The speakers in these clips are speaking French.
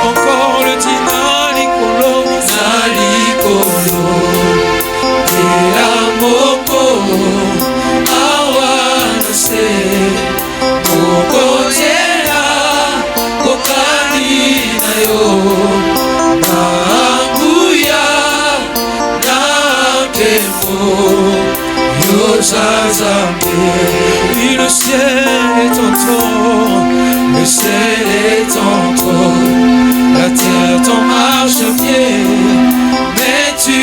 Encore le tina likolo, moko awana se moko tera kokani na yo nanguya nakemo yo zazambe. Oui, le ciel est en toi, le ciel est en toi, la terre ton marchepied, mais tu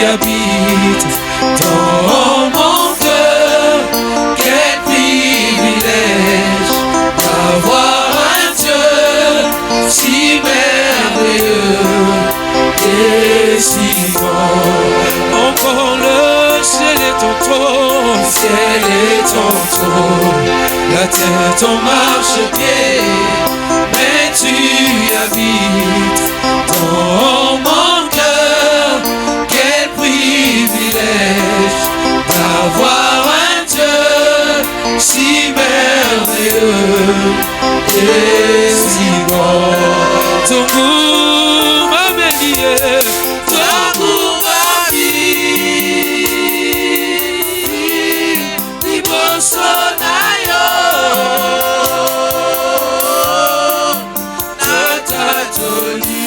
habites dans mon cœur. Quel privilège d'avoir un Dieu si merveilleux et si grand. Encore le ciel est en toi, le ciel est en toi, la terre ton marchepied, mais tu habites dans mon cœur. Quel privilège d'avoir un Dieu si merveilleux et si grand. Ton goût m'a béni, ton goût m'a vie, Libosonayo, Natatoli,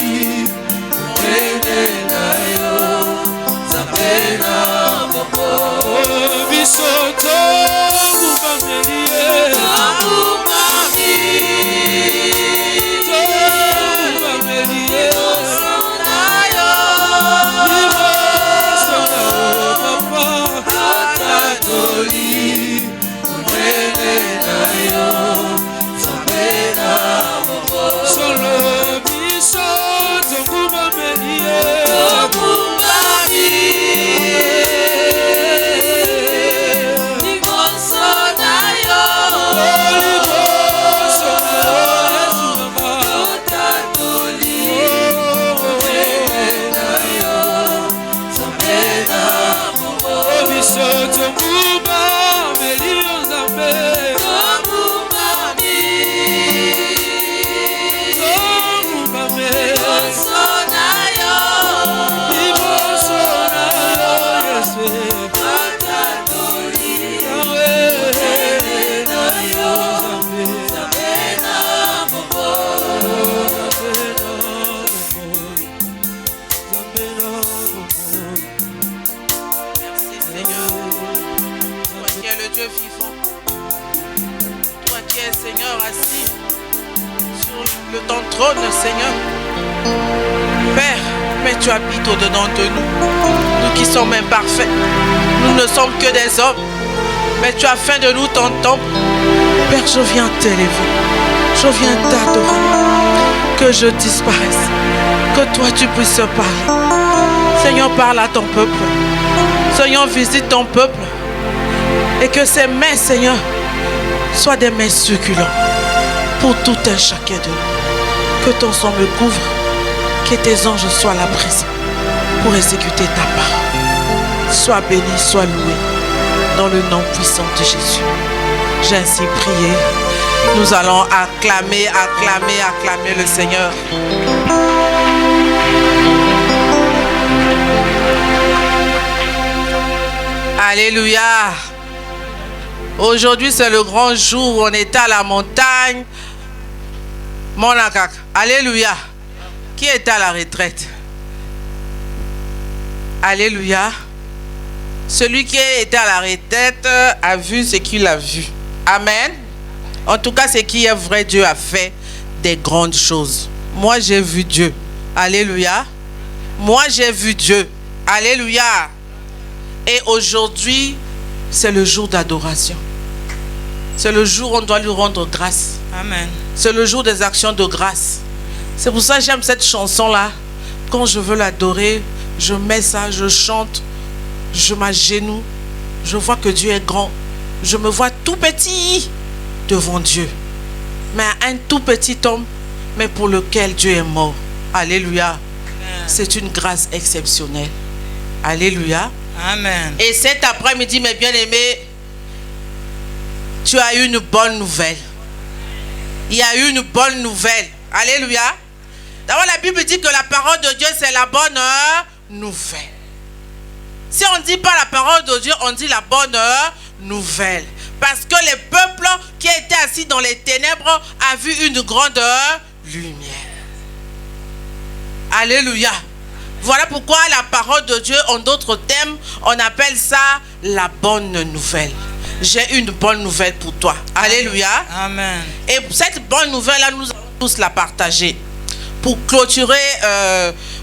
Renenayo, Zapena Momo, Bisoto, Moumamelie, Seigneur, Père, mais tu habites au-dedans de nous, nous qui sommes imparfaits, nous ne sommes que des hommes, mais tu as fait de nous ton temple. Père, je viens t'élever, je viens t'adorer, que je disparaisse, que toi tu puisses parler. Seigneur, parle à ton peuple, Seigneur, visite ton peuple, et que ces mains, Seigneur, soient des mains succulentes pour tout un chacun de nous. Que ton sang me couvre, que tes anges soient là présents pour exécuter ta parole. Sois béni, sois loué, dans le nom puissant de Jésus. J'ai ainsi prié. Nous allons acclamer le Seigneur. Alléluia. Aujourd'hui, c'est le grand jour où on est à la montagne. Monakak. Alléluia. Qui est à la retraite? Alléluia. Celui qui est à la retraite a vu ce qu'il a vu. Amen. En tout cas, ce qui est vrai, Dieu a fait des grandes choses. Moi, j'ai vu Dieu. Alléluia. Moi, j'ai vu Dieu. Alléluia. Et aujourd'hui, c'est le jour d'adoration. C'est le jour où on doit lui rendre grâce. Amen. C'est le jour des actions de grâce. C'est pour ça que j'aime cette chanson-là. Quand je veux l'adorer, je mets ça, je chante je m'agenouille, je vois que Dieu est grand. Je me vois tout petit devant Dieu. Mais un tout petit homme, mais pour lequel Dieu est mort. Alléluia. C'est une grâce exceptionnelle. Alléluia. Amen. Et cet après-midi, mes bien-aimés, tu as eu une bonne nouvelle. Il y a eu une bonne nouvelle. Alléluia. D'abord, la Bible dit que la parole de Dieu, c'est la bonne nouvelle. Si on ne dit pas la parole de Dieu, on dit la bonne nouvelle. Parce que les peuples qui étaient assis dans les ténèbres ont vu une grande lumière. Alléluia. Voilà pourquoi la parole de Dieu, en d'autres termes, on appelle ça la bonne nouvelle. J'ai une bonne nouvelle pour toi. Alléluia. Amen. Et cette bonne nouvelle-là, nous allons tous la partager pour clôturer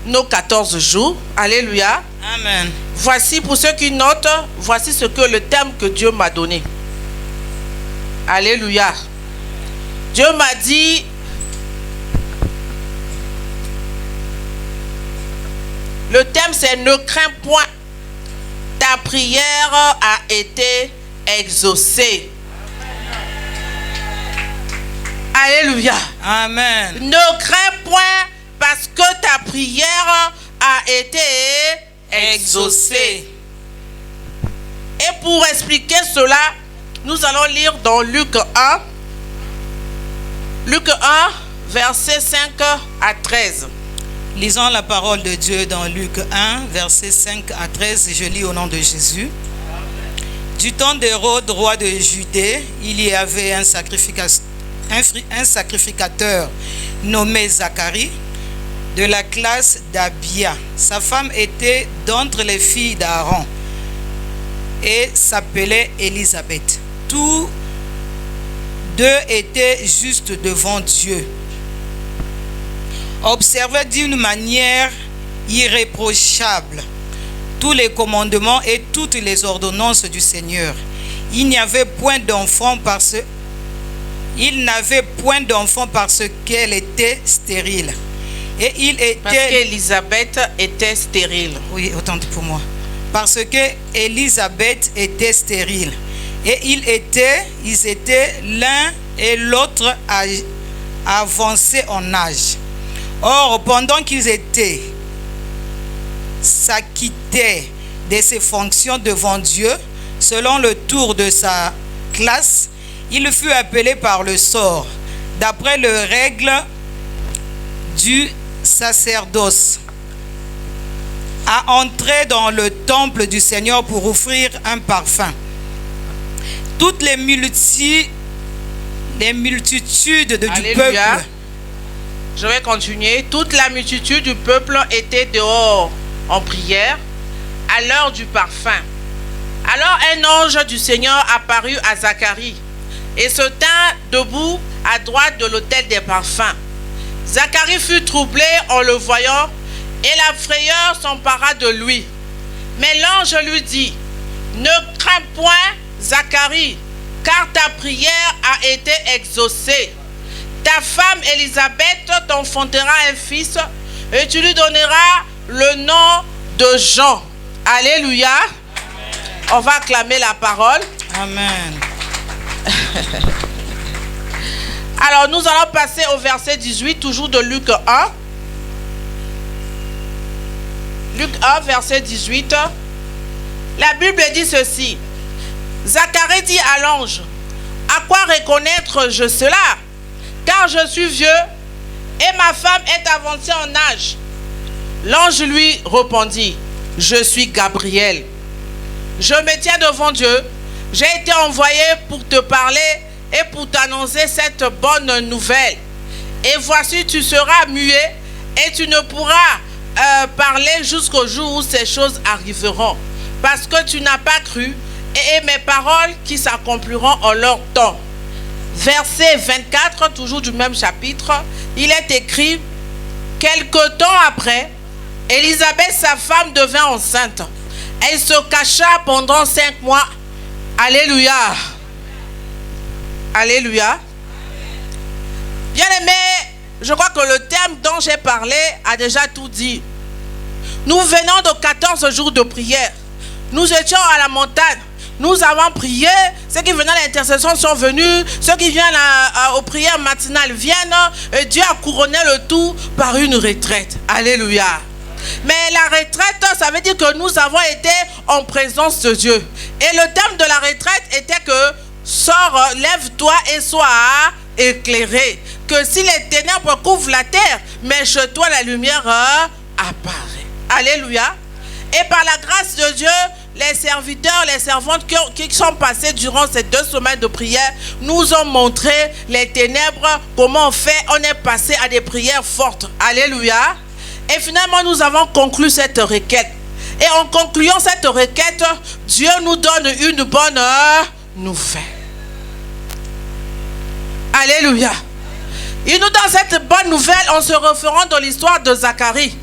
nos 14 jours. Alléluia. Amen. Voici, pour ceux qui notent, voici ce que le thème que Dieu m'a donné. Alléluia. Dieu m'a dit, le thème c'est ne crains point, ta prière a été exaucée. Alléluia. Amen. Ne crains point parce que ta prière a été exaucée. Et pour expliquer cela, nous allons lire dans Luc 1. Luc 1, versets 5 à 13. Lisons la parole de Dieu dans Luc 1, versets 5 à 13. Je lis au nom de Jésus. Du temps d'Hérode, roi de Judée, il y avait un sacrificateur nommé Zacharie, de la classe d'Abia. Sa femme était d'entre les filles d'Aaron et s'appelait Élisabeth. Tous deux étaient justes devant Dieu, observaient d'une manière irréprochable tous les commandements et toutes les ordonnances du Seigneur. Il n'avait point d'enfant parce qu'elle était stérile. Et il était... Parce qu'Élisabeth était stérile. Oui, autant pour moi. Parce que Élisabeth était stérile. Et ils étaient l'un et l'autre avancés en âge. Or, pendant qu'ils s'acquittaient de ses fonctions devant Dieu, selon le tour de sa classe, il fut appelé par le sort, d'après les règles du sacerdoce, à entrer dans le temple du Seigneur pour offrir un parfum. Toutes les multitudes du peuple. Je vais continuer. Toute la multitude du peuple était dehors en prière à l'heure du parfum. Alors un ange du Seigneur apparut à Zacharie et se tint debout à droite de l'autel des parfums. Zacharie fut troublé en le voyant et la frayeur s'empara de lui. Mais l'ange lui dit, ne crains point, Zacharie, car ta prière a été exaucée. Ta femme Élisabeth t'enfantera un fils et tu lui donneras le nom de Jean. Alléluia. Amen. On va acclamer la parole. Amen. Alors nous allons passer au verset 18, toujours de Luc 1. Luc 1, verset 18. La Bible dit ceci. Zacharie dit à l'ange, à quoi reconnaître-je cela? Car je suis vieux et ma femme est avancée en âge. L'ange lui répondit, je suis Gabriel. Je me tiens devant Dieu. J'ai été envoyé pour te parler et pour t'annoncer cette bonne nouvelle. Et voici, tu seras muet et tu ne pourras parler jusqu'au jour où ces choses arriveront. Parce que tu n'as pas cru et mes paroles qui s'accompliront en leur temps. Verset 24, toujours du même chapitre, il est écrit, quelque temps après, Élisabeth, sa femme, devint enceinte. Elle se cacha pendant 5 mois. Alléluia. Alléluia. Bien aimé, je crois que le thème dont j'ai parlé a déjà tout dit. Nous venons de 14 jours de prière. Nous étions à la montagne. Nous avons prié. Ceux qui venaient à l'intercession sont venus. Ceux qui viennent aux prières matinales viennent. Et Dieu a couronné le tout par une retraite. Alléluia. Mais la retraite, ça veut dire que nous avons été en présence de Dieu. Et le thème de la retraite était que sors, lève-toi et sois éclairé. Que si les ténèbres couvrent la terre, mais chez toi la lumière apparaît. Alléluia. Et par la grâce de Dieu, les serviteurs, les servantes qui sont passés durant ces 2 semaines de prière nous ont montré les ténèbres, comment on fait, on est passé à des prières fortes. Alléluia. Et finalement, nous avons conclu cette requête. Et en concluant cette requête, Dieu nous donne une bonne nouvelle. Alléluia. Il nous donne cette bonne nouvelle en se référant dans l'histoire de Zacharie.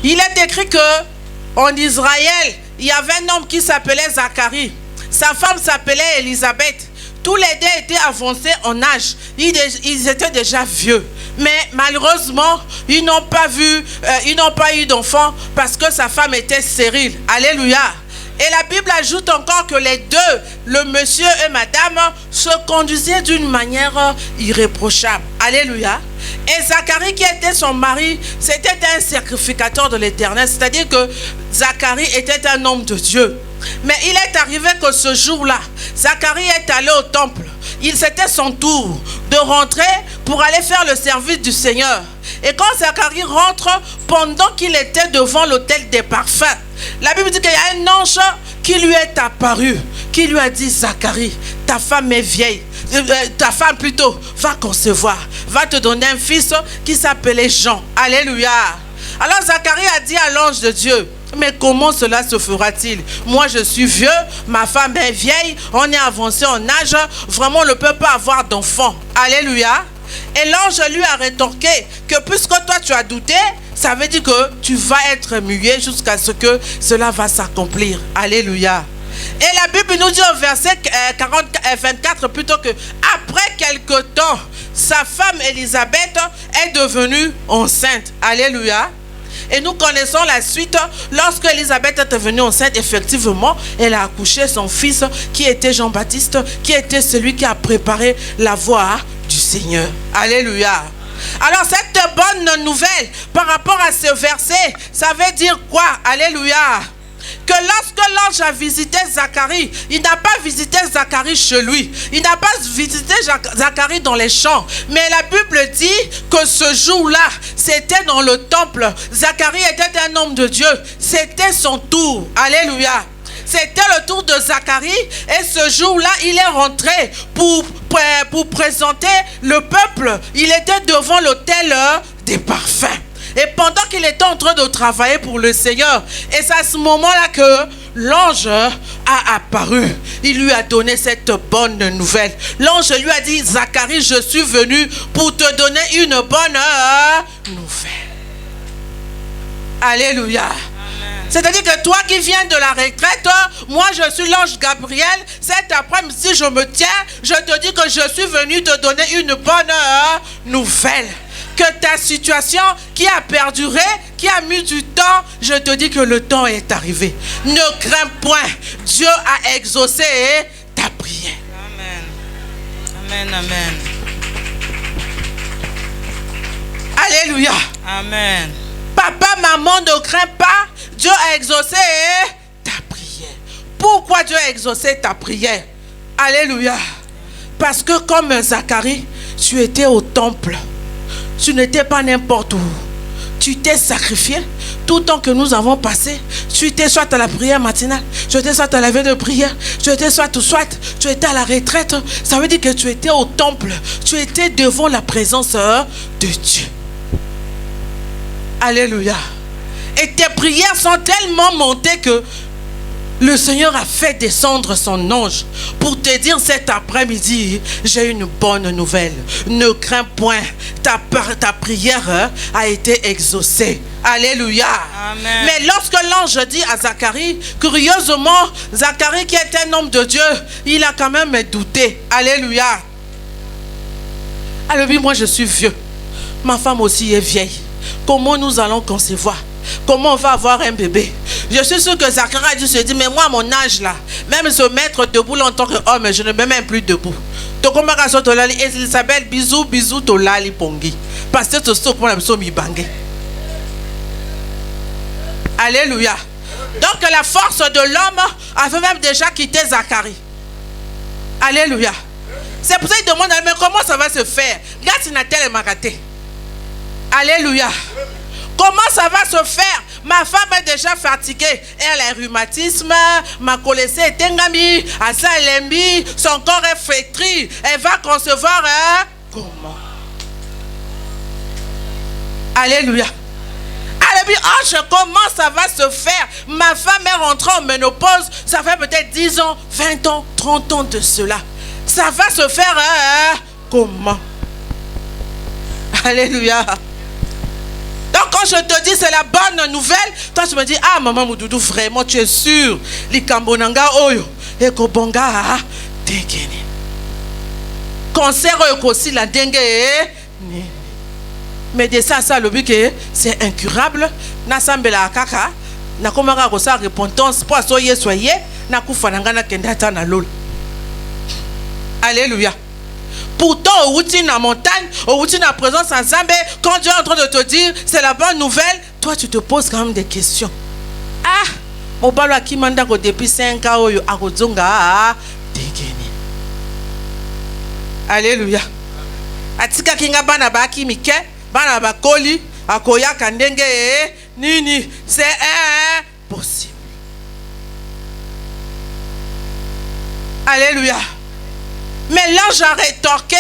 Il est écrit que en Israël, il y avait un homme qui s'appelait Zacharie. Sa femme s'appelait Élisabeth. Tous les deux étaient avancés en âge. Ils étaient déjà vieux. Mais malheureusement, ils n'ont pas eu d'enfant parce que sa femme était stérile. Alléluia. Et la Bible ajoute encore que les deux, le monsieur et madame, se conduisaient d'une manière irréprochable. Alléluia. Et Zacharie, qui était son mari, c'était un sacrificateur de l'Éternel. C'est-à-dire que Zacharie était un homme de Dieu. Mais il est arrivé que ce jour-là, Zacharie est allé au temple. C'était son tour de rentrer pour aller faire le service du Seigneur. Et quand Zacharie rentre, pendant qu'il était devant l'autel des parfums, la Bible dit qu'il y a un ange qui lui est apparu, qui lui a dit: Zacharie, ta femme est vieille, ta femme plutôt va concevoir, va te donner un fils qui s'appelait Jean. Alléluia. Alors Zacharie a dit à l'ange de Dieu: mais comment cela se fera-t-il? Moi je suis vieux, ma femme est vieille, on est avancé en âge, vraiment on ne peut pas avoir d'enfant. Alléluia. Et l'ange lui a rétorqué que puisque toi tu as douté, ça veut dire que tu vas être muet jusqu'à ce que cela va s'accomplir. Alléluia. Et la Bible nous dit au verset 24 plutôt que après quelque temps, sa femme Élisabeth est devenue enceinte. Alléluia. Et nous connaissons la suite. Lorsque Élisabeth est devenue enceinte, effectivement, elle a accouché son fils qui était Jean-Baptiste, qui était celui qui a préparé la voie du Seigneur. Alléluia. Alors cette bonne nouvelle par rapport à ce verset, ça veut dire quoi? Alléluia. Que lorsque l'ange a visité Zacharie, il n'a pas visité Zacharie chez lui. Il n'a pas visité Zacharie dans les champs. Mais la Bible dit que ce jour-là, c'était dans le temple. Zacharie était un homme de Dieu. C'était son tour. Alléluia. C'était le tour de Zacharie. Et ce jour-là, il est rentré pour présenter le peuple. Il était devant l'autel des parfums. Et pendant qu'il était en train de travailler pour le Seigneur, et c'est à ce moment-là que l'ange a apparu. Il lui a donné cette bonne nouvelle. L'ange lui a dit: Zacharie, je suis venu pour te donner une bonne nouvelle. Alléluia. C'est-à-dire que toi qui viens de la retraite, moi je suis l'ange Gabriel. Cet après-midi, si je me tiens, je te dis que je suis venu te donner une bonne nouvelle. Que ta situation qui a perduré, qui a mis du temps, je te dis que le temps est arrivé. Ne crains point. Dieu a exaucé ta prière. Amen. Amen, amen. Alléluia. Amen. Papa, maman, ne crains pas. Dieu a exaucé ta prière. Pourquoi Dieu a exaucé ta prière? Alléluia. Parce que comme Zacharie, tu étais au temple. Tu n'étais pas n'importe où. Tu t'es sacrifié. Tout le temps que nous avons passé, tu étais soit à la prière matinale, tu étais soit à la veille de prière, tu étais soit tu étais à la retraite. Ça veut dire que tu étais au temple. Tu étais devant la présence de Dieu. Alléluia. Et tes prières sont tellement montées que le Seigneur a fait descendre son ange pour te dire cet après-midi: j'ai une bonne nouvelle. Ne crains point, ta prière a été exaucée. Alléluia. Amen. Mais lorsque l'ange dit à Zacharie, curieusement, Zacharie qui est un homme de Dieu, il a quand même douté. Alléluia. Alors oui, moi je suis vieux. Ma femme aussi est vieille. Comment nous allons concevoir? Comment on va avoir un bébé? Je suis sûr que Zacharie a dû se dire, mais moi, à mon âge là, même se mettre debout là, en tant qu'homme, je ne me mets même plus debout. Elisabeth, bisous, bisous, tolali pongi. Parce que tu sais comment la personne m'y. Alléluia. Donc la force de l'homme avait même déjà quitté Zacharie. Alléluia. C'est pour ça qu'il demande, mais comment ça va se faire? Regarde si Nathalie est maratée. Alléluia. Comment ça va se faire? Ma femme est déjà fatiguée. Elle a un rhumatisme, ma collègue est tengami, asa lembi, son corps est flétri. Elle va concevoir comment? Alléluia. Alléluia. Comment ça va se faire? Ma femme est rentrée en ménopause. Ça fait peut-être 10 ans, 20 ans, 30 ans de cela. Ça va se faire comment? Alléluia. Donc quand je te dis c'est la bonne nouvelle, toi tu me dis, ah maman Moudoudou, vraiment tu es sûr? Likambonanga oyo, ekobonga tekene. Cancer aussi la dengue. Mais de ça, le but que c'est incurable. Nasambela kaka, na komaka kosa repentance, pour soyez, na kufananga kendata na lol. Alléluia. Pourtant, au outil dans la montagne, au outil dans la présence en Zambé, quand Dieu est en train de te dire c'est la bonne nouvelle, toi tu te poses quand même des questions. Ah, mon balo qui manda depuis 5 ans, à Kozonga, dégainé. Alléluia. Atika kinga bana baki mike, bana bakoli, akoya kandenge, nini, c'est impossible. Alléluia. Mais l'ange a rétorqué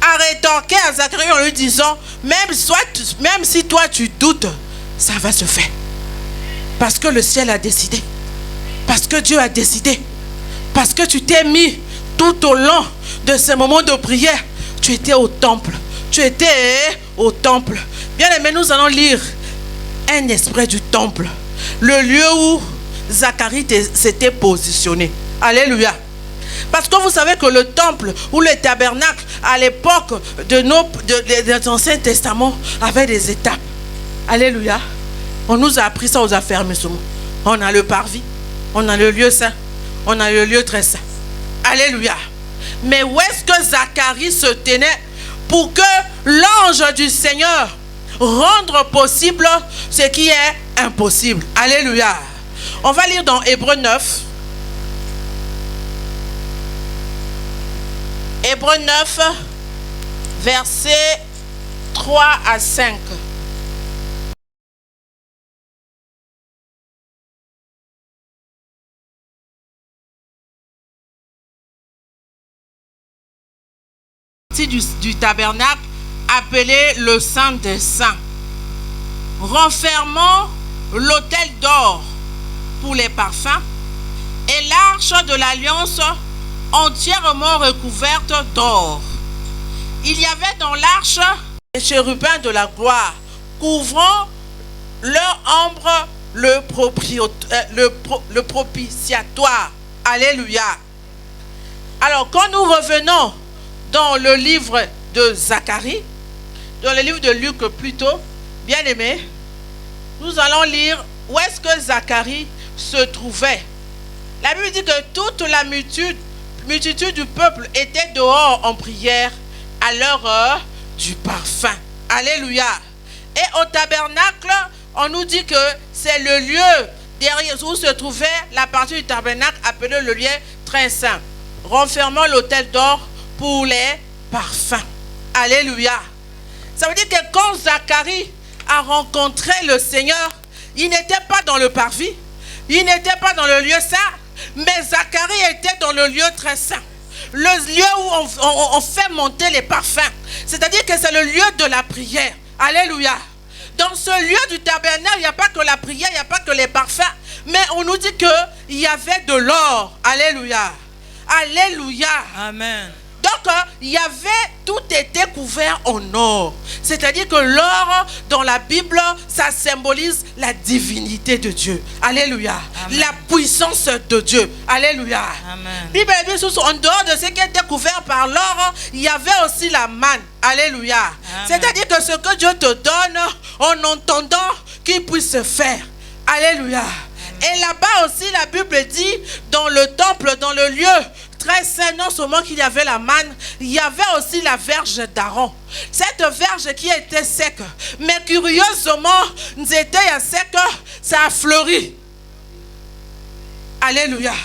à Zacharie en lui disant, même si toi tu doutes, ça va se faire. Parce que le ciel a décidé. Parce que Dieu a décidé. Parce que tu t'es mis tout au long de ces moments de prière. Tu étais au temple. Tu étais au temple. Bien aimé, nous allons lire un extrait du temple. Le lieu où Zacharie s'était positionné. Alléluia. Parce que vous savez que le temple ou le tabernacle à l'époque de l'Ancien Testament avait des étapes. Alléluia. On nous a appris ça aux affaires musulmanes. On a le parvis, on a le lieu saint, on a le lieu très saint. Alléluia. Mais où est-ce que Zacharie se tenait pour que l'ange du Seigneur rende possible ce qui est impossible? Alléluia. On va lire dans Hébreux 9. Hébreux 9, versets 3 à 5. Du tabernacle appelé le Saint des Saints, renfermant l'autel d'or pour les parfums et l'arche de l'alliance entièrement recouverte d'or. Il y avait dans l'arche les chérubins de la gloire, couvrant leur ombre le propitiatoire. Alléluia. Alors quand nous revenons dans le livre de Zacharie, dans le livre de Luc plutôt, bien aimé, nous allons lire où est-ce que Zacharie se trouvait. La Bible dit que toute la multitude du peuple était dehors en prière à l'heure du parfum. Alléluia. Et au tabernacle, on nous dit que c'est le lieu derrière où se trouvait la partie du tabernacle appelée le lieu très saint, renfermant l'autel d'or pour les parfums. Alléluia. Ça veut dire que quand Zacharie a rencontré le Seigneur, il n'était pas dans le parvis, il n'était pas dans le lieu saint, mais Zacharie était dans le lieu très saint. Le lieu où on fait monter les parfums. C'est-à-dire que c'est le lieu de la prière. Alléluia. Dans ce lieu du tabernacle, il n'y a pas que la prière, il n'y a pas que les parfums. Mais on nous dit qu'il y avait de l'or. Alléluia. Alléluia. Amen. Donc, il y avait, tout était couvert en or. C'est-à-dire que l'or, dans la Bible, ça symbolise la divinité de Dieu. Alléluia. Amen. La puissance de Dieu. Alléluia. Amen. Bible dit, en dehors de ce qui était couvert par l'or, il y avait aussi la manne. Alléluia. C'est-à-dire que ce que Dieu te donne, en entendant qu'il puisse se faire. Alléluia. Et là-bas aussi, la Bible dit, dans le temple, dans le lieu très saint, non seulement qu'il y avait la manne, il y avait aussi la verge d'Aaron. Cette verge qui était sec. Mais curieusement, Nzete ya sec, ça a fleuri. Alléluia. Amen.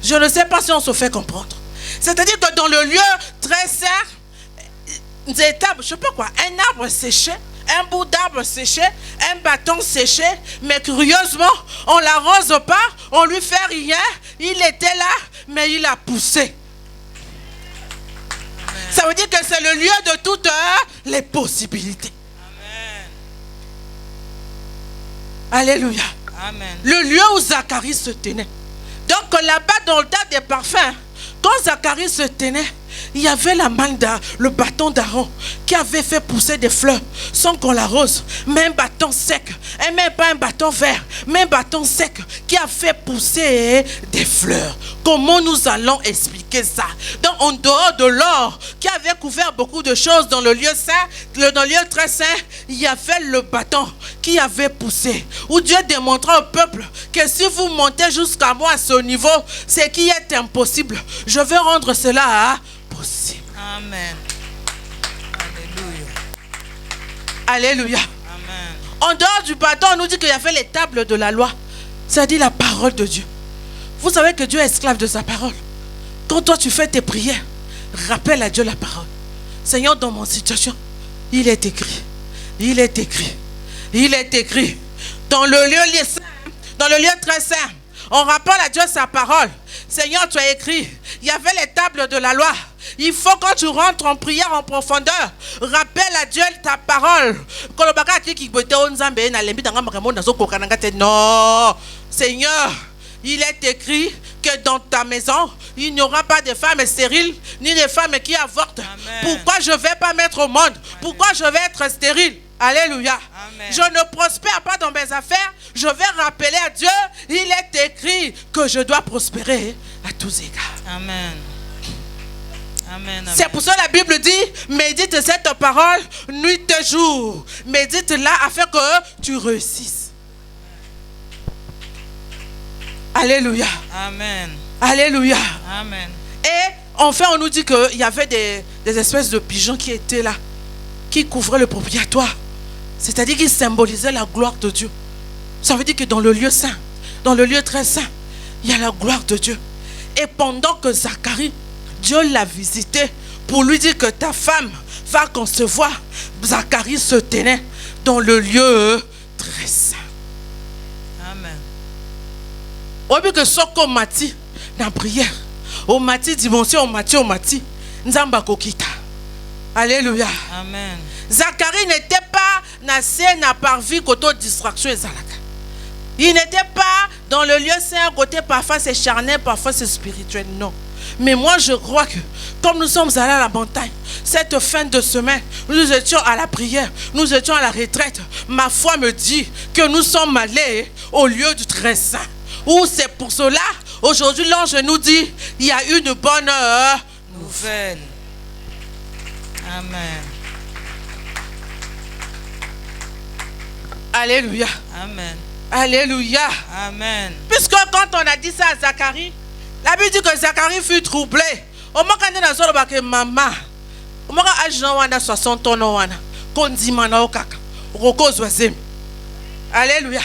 Je ne sais pas si on se fait comprendre. C'est-à-dire que dans le lieu très saint, Nzete, je sais pas quoi, un arbre séché, un bout d'arbre séché, un bâton séché, mais curieusement, on ne l'arrose pas, on lui fait rien, il était là, mais il a poussé. Amen. Ça veut dire que c'est le lieu de toutes les possibilités. Amen. Alléluia. Amen. Le lieu où Zacharie se tenait. Donc là-bas, dans le tas des parfums, quand Zacharie se tenait, il y avait la manne, le bâton d'Aaron qui avait fait pousser des fleurs sans qu'on l'arrose. Mais un bâton sec, et même pas un bâton vert, mais un bâton sec qui a fait pousser des fleurs. Comment nous allons expliquer ça? Donc en dehors de l'or qui avait couvert beaucoup de choses dans le lieu saint, dans le lieu très saint, il y avait le bâton qui avait poussé. Où Dieu démontrait au peuple que si vous montez jusqu'à moi à ce niveau, ce qui est impossible, je vais rendre cela possible. Amen. Alléluia. Alléluia. Amen. En dehors du bâton, on nous dit qu'il y avait les tables de la loi. C'est-à-dire la parole de Dieu. Vous savez que Dieu est esclave de sa parole. Quand toi tu fais tes prières, rappelle à Dieu la parole. Seigneur, dans mon situation, il est écrit. Il est écrit. Il est écrit. Dans le lieu saint, dans le lieu très saint, on rappelle à Dieu sa parole. Seigneur, tu as écrit. Il y avait les tables de la loi. Il faut quand tu rentres en prière en profondeur, rappelle à Dieu ta parole. Non, Seigneur, il est écrit que dans ta maison, il n'y aura pas de femmes stériles, ni de femmes qui avortent. Amen. Pourquoi je ne vais pas mettre au monde? Pourquoi je vais être stérile? Alléluia. Amen. Je ne prospère pas dans mes affaires. Je vais rappeler à Dieu, il est écrit que je dois prospérer à tous égards. Amen. Amen, amen. C'est pour ça que la Bible dit, médite cette parole nuit et jour. Médite-la afin que tu réussisses. Alléluia. Amen. Alléluia. Amen. Et enfin, on nous dit qu'il y avait des espèces de pigeons qui étaient là, qui couvraient le propitiatoire. C'est-à-dire qu'ils symbolisaient la gloire de Dieu. Ça veut dire que dans le lieu saint, dans le lieu très saint, il y a la gloire de Dieu. Et pendant que Zacharie, Dieu l'a visité pour lui dire que ta femme va concevoir, Zacharie se tenait dans le lieu très saint. Amen. Au lieu que Soko Mati, dans la prière, au Mati dimension, au Mati, Nzamba Kokita. Alléluia. Amen. Zacharie n'était pas nassé, n'a pas vu côté distraction et zalaka. Il n'était pas dans le lieu saint, côté parfois c'est charnel, parfois c'est spirituel, non. Mais moi je crois que comme nous sommes allés à la montagne, cette fin de semaine, nous étions à la prière, nous étions à la retraite. Ma foi me dit que nous sommes allés au lieu du très saint. Où c'est pour cela, aujourd'hui l'ange nous dit, il y a une bonne nouvelle. Amen. Alléluia. Amen. Alléluia. Amen. Puisque quand on a dit ça à Zacharie, la Bible dit que Zacharie fut troublé. Au moment où on a dit que maman, au moment où on a 60 ans, alléluia.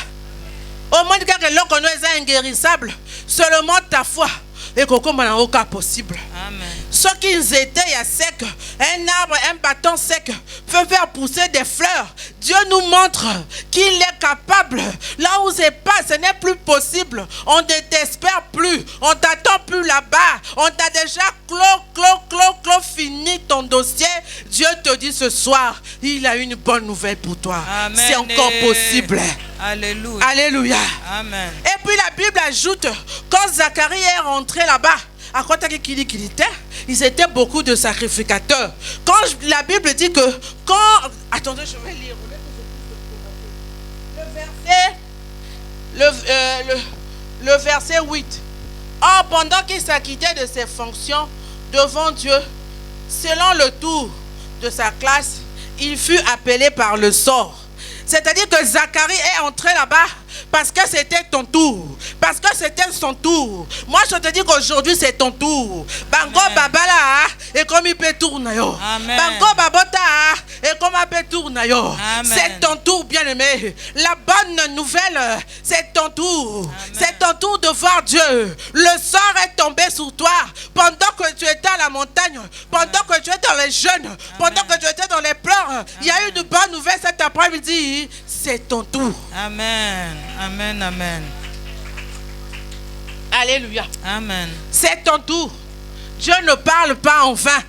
Au moment où l'on est inguérissable, seulement ta foi et qu'on a aucun possible. Amen. Ce qu'ils étaient à sec, un arbre, un bâton sec peut faire pousser des fleurs. Dieu nous montre qu'il est capable. Là où c'est pas, ce n'est plus possible. On ne t'espère plus. On t'attend plus là-bas. On t'a déjà clos, fini ton dossier. Dieu te dit ce soir, il a une bonne nouvelle pour toi. C'est encore possible. Alléluia. Alléluia. Amen. Et puis la Bible ajoute, quand Zacharie est rentré là-bas, à quoi t'as qu'il était, ils étaient beaucoup de sacrificateurs. Quand la Bible dit que, quand, attendez, je vais lire. Le verset 8. Or, pendant qu'il s'acquittait de ses fonctions devant Dieu, selon le tour de sa classe, il fut appelé par le sort. C'est-à-dire que Zacharie est entré là-bas parce que c'était ton tour. Parce que c'était son tour. Moi, je te dis qu'aujourd'hui, c'est ton tour. Bango babala, et comme il peut tourner. Bango babota, et comme il peut tourner. C'est ton tour, bien-aimé. La bonne nouvelle, c'est ton tour. C'est ton tour de voir Dieu. Le sort est tombé sur toi pendant que tu étais à la montagne, pendant que tu étais dans les jeûnes, pendant que tu étais dans les pleurs. Il y a eu de bonnes nouvelles cet après-midi. C'est ton tour. Amen. Amen. Amen. Alléluia. Amen. C'est ton tour. Dieu ne parle pas en vain.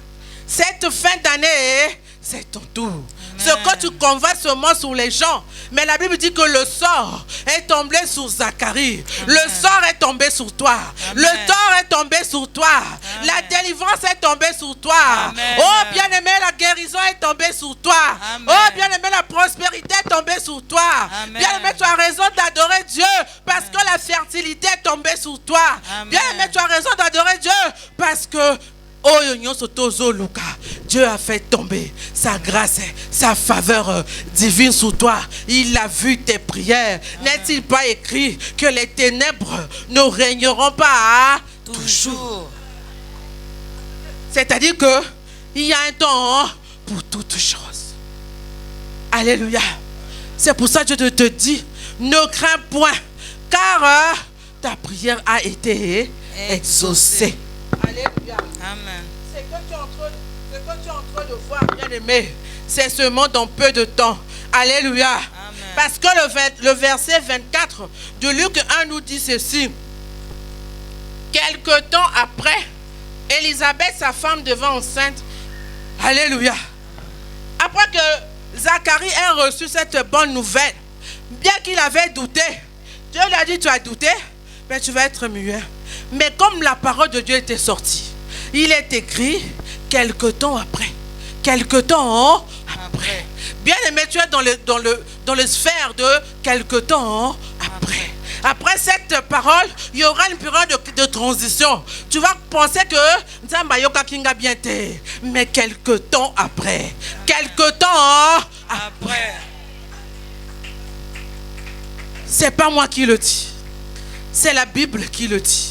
Cette fin d'année, c'est ton tour. Ce que tu convoites seulement sur les gens. Mais la Bible dit que le sort est tombé sur Zacharie. Amen. Le sort est tombé sur toi. Amen. Le sort est tombé sur toi. Amen. La délivrance est tombée sur toi. Amen. Oh bien-aimé, la guérison est tombée sur toi. Amen. Oh bien-aimé, la prospérité est tombée sur toi. Bien-aimé, tu as raison d'adorer Dieu parce que la fertilité est tombée sur toi. Bien-aimé, tu as raison d'adorer Dieu parce que Dieu a fait tomber sa grâce, sa faveur divine sur toi. Il a vu tes prières. N'est-il pas écrit que les ténèbres ne régneront pas toujours? C'est-à-dire que il y a un temps pour toutes choses. Alléluia. C'est pour ça que je te dis, ne crains point, car ta prière a été exaucée. Alléluia. Amen. Ce que tu es en train de voir, bien-aimé, c'est seulement dans peu de temps. Alléluia. Amen. Parce que le verset 24 de Luc 1 nous dit ceci. Quelque temps après, Élisabeth, sa femme, devint enceinte. Alléluia. Après que Zacharie ait reçu cette bonne nouvelle, bien qu'il avait douté, Dieu lui a dit, tu as douté, mais tu vas être muet. Mais comme la parole de Dieu était sortie, il est écrit quelque temps après. Quelque temps après. Bien aimé, tu es dans le sphère de quelque temps après. Après cette parole, il y aura une période de transition. Tu vas penser que Nzambayoka Kinga bien été, mais quelque temps après. Quelque temps après. C'est pas moi qui le dis. C'est la Bible qui le dit.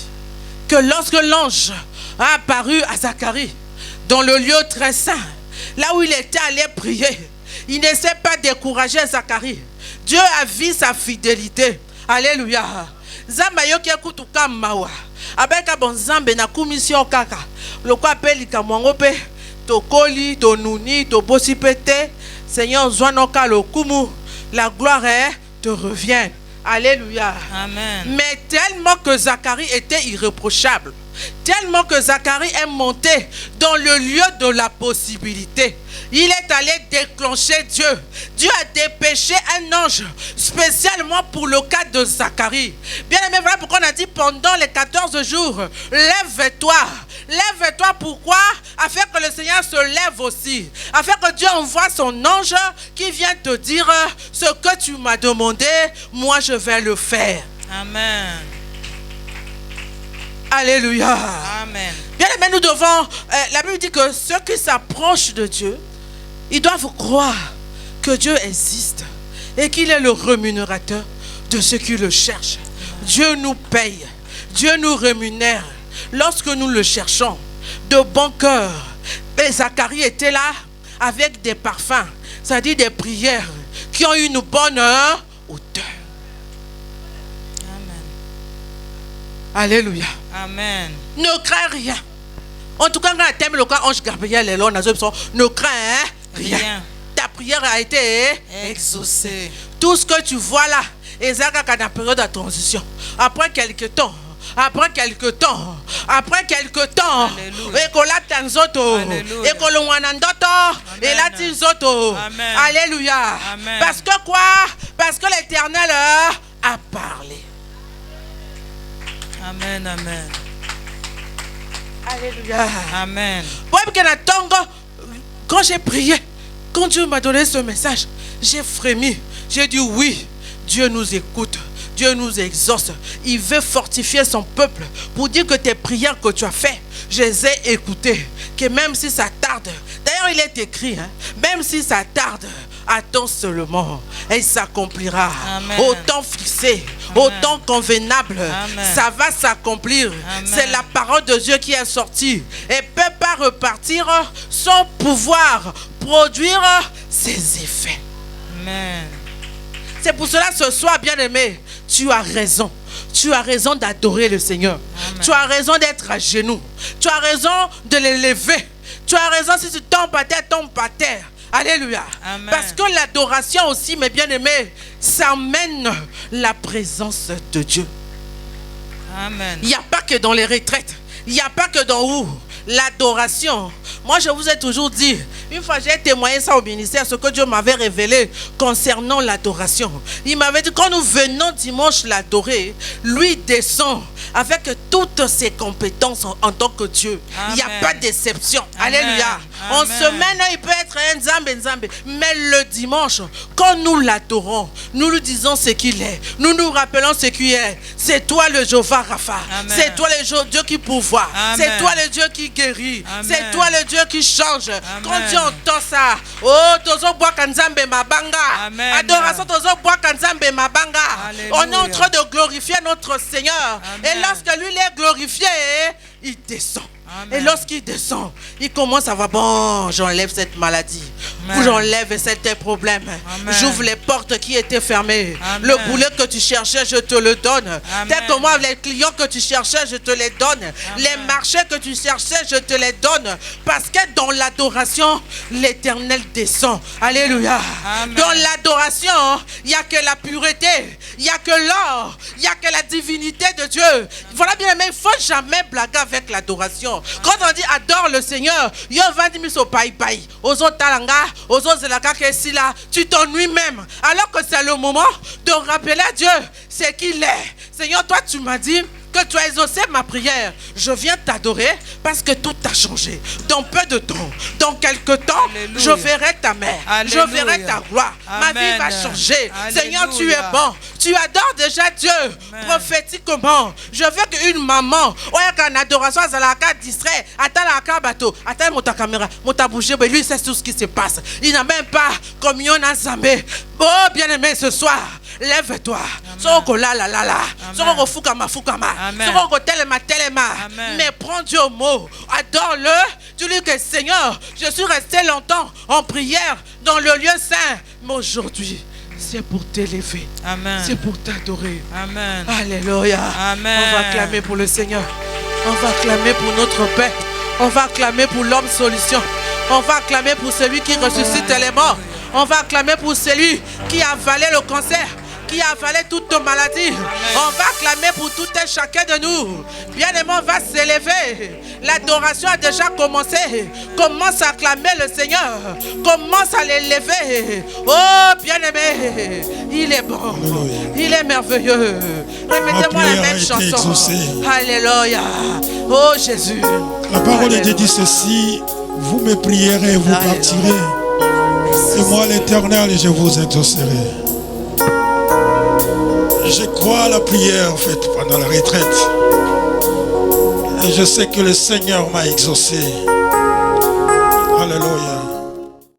Que lorsque l'ange a apparu à Zacharie dans le lieu très saint, là où il était allé prier, il ne s'est pas découragé, Zacharie. Dieu a vu sa fidélité. Alléluia. Zambayoki akutuka mawa. Abeka bonzambe na commission kaka. Loko appelle kamwangope to koli to nuni to bosipete. Seigneur zwanoka lokumu. La gloire te revient. Alléluia. Amen. Mais tellement que Zacharie était irréprochable, tellement que Zacharie est monté dans le lieu de la possibilité, il est allé déclencher Dieu. Dieu a dépêché un ange spécialement pour le cas de Zacharie. Bien aimé, voilà pourquoi on a dit pendant les 14 jours, lève-toi. Lève-toi, pourquoi? Afin que le Seigneur se lève aussi. Afin que Dieu envoie son ange qui vient te dire ce que tu m'as demandé, moi je vais le faire. Amen. Alléluia. Amen. Bien aimé, nous devons, la Bible dit que ceux qui s'approchent de Dieu, ils doivent croire que Dieu existe et qu'il est le rémunérateur de ceux qui le cherchent. Dieu nous paye, Dieu nous rémunère lorsque nous le cherchons de bon cœur. Et Zacharie était là avec des parfums, c'est-à-dire des prières qui ont une bonne hauteur. Amen. Alléluia. Amen. Ne crains rien. En tout cas, quand tu aimes le cas, ange Gabriel ne crains rien. Ta prière a été exaucée. Tout ce que tu vois là, et ça dans la période de transition. Après quelques temps, et qu'on l'a tanzoto, et qu'on le wanandoto, et la tinzoto. Alléluia. Amen. Parce que quoi? Parce que l'Éternel a parlé. Amen. Amen. Alléluia. Amen. Quand j'ai prié, quand Dieu m'a donné ce message, j'ai frémi. J'ai dit oui, Dieu nous écoute. Dieu nous exauce. Il veut fortifier son peuple pour dire que tes prières que tu as faites, je les ai écoutées. Que même si ça tarde, d'ailleurs il est écrit, même si ça tarde, attends seulement et il s'accomplira. Amen. Au temps fixé, au temps convenable, Amen. ça va s'accomplir. Amen. C'est la parole de Dieu qui est sortie et ne peut pas repartir sans pouvoir produire ses effets. Amen. C'est pour cela ce soir, bien-aimé, tu as raison. Tu as raison d'adorer le Seigneur. Amen. Tu as raison d'être à genoux. Tu as raison de l'élever. Tu as raison, si tu tombes à terre, tombe à terre. Alléluia. Amen. Parce que l'adoration aussi, mes bien-aimés, ça amène la présence de Dieu. Amen. Il n'y a pas que dans les retraites. Il n'y a pas que dans où. L'adoration. Moi, je vous ai toujours dit, une fois j'ai témoigné ça au ministère, ce que Dieu m'avait révélé concernant l'adoration. Il m'avait dit, quand nous venons dimanche l'adorer, lui descend avec toutes ses compétences en tant que Dieu. Il n'y a Amen. pas d'exception. Amen. Alléluia. En Amen. semaine, il peut être un Nzambe. Mais le dimanche, quand nous l'adorons, nous lui disons ce qu'il est. Nous nous rappelons ce qu'il est. C'est toi le Jéhovah Rapha. Amen. C'est toi le Dieu qui pourvoit. Amen. C'est toi le Dieu qui guérit. Amen. C'est toi le Dieu qui change. Amen. Quand Dieu entend ça, oh, tozo bois kanzambe mabanga. Amen. Adoration tozo bois kanzambe mabanga. Alléluia. On est en train de glorifier notre Seigneur. Amen. Et lorsque lui est glorifié, il descend. Amen. Et lorsqu'il descend, il commence à voir, bon, j'enlève cette maladie. Amen. J'enlève cet problème. Amen. J'ouvre les portes qui étaient fermées. Amen. Le boulet que tu cherchais, je te le donne. Amen. Tel que moi, les clients que tu cherchais, je te les donne. Amen. Les marchés que tu cherchais, je te les donne. Parce que dans l'adoration, l'Éternel descend. Alléluia. Amen. Dans l'adoration, il n'y a que la pureté. Il n'y a que l'or. Il n'y a que la divinité de Dieu. Voilà bien, mais il ne faut jamais blaguer avec l'adoration. Quand on dit adore le Seigneur, yo va dire miso pai pai. Ozo talanga, ozo zelaka kesila. Tu t'ennuies même. Alors que c'est le moment de rappeler à Dieu ce qu'il est. Seigneur, toi tu m'as dit que tu as exaucé ma prière. Je viens t'adorer parce que tout a changé. Dans peu de temps, dans quelques temps, Alléluia. je verrai ta main. Alléluia. Je verrai ta gloire. Ma vie Amen. va changer. Alléluia. Seigneur, tu es bon. Tu adores déjà Dieu. Amen. Prophétiquement. Je veux qu'une maman, en adoration, elle a distrait. Attends la bateau. Attends mon ta caméra. Mon ta bougé. Mais lui, c'est tout ce qui se passe. Il n'a même pas communion à Zambé. Oh, bien-aimé, ce soir, lève-toi. Soko la la la la. Soko fukama fukama. Amen. Soko telema telema. Amen. Mais prends Dieu au mot. Adore-le. Dis-lui que Seigneur, je suis resté longtemps en prière dans le lieu saint. Mais aujourd'hui, c'est pour t'élever. Amen. C'est pour t'adorer. Amen. Alléluia. Amen. On va clamer pour le Seigneur. On va clamer pour notre paix. On va clamer pour l'homme solution. On va clamer pour celui qui ressuscite les morts. On va clamer pour celui qui a avalé le cancer, qui a avalé toute maladie. On va clamer pour tout un chacun de nous. Bien-aimé, on va s'élever. L'adoration a déjà commencé. Commence à clamer le Seigneur. Commence à l'élever. Oh, bien-aimé, il est bon. Il est merveilleux. Remettez-moi la même chanson. Alléluia. Oh, Jésus. La parole de Dieu dit ceci: vous me prierez et vous partirez. Et moi, l'Éternel, je vous exaucerai. Je crois à la prière faite pendant la retraite. Et je sais que le Seigneur m'a exaucé. Alléluia.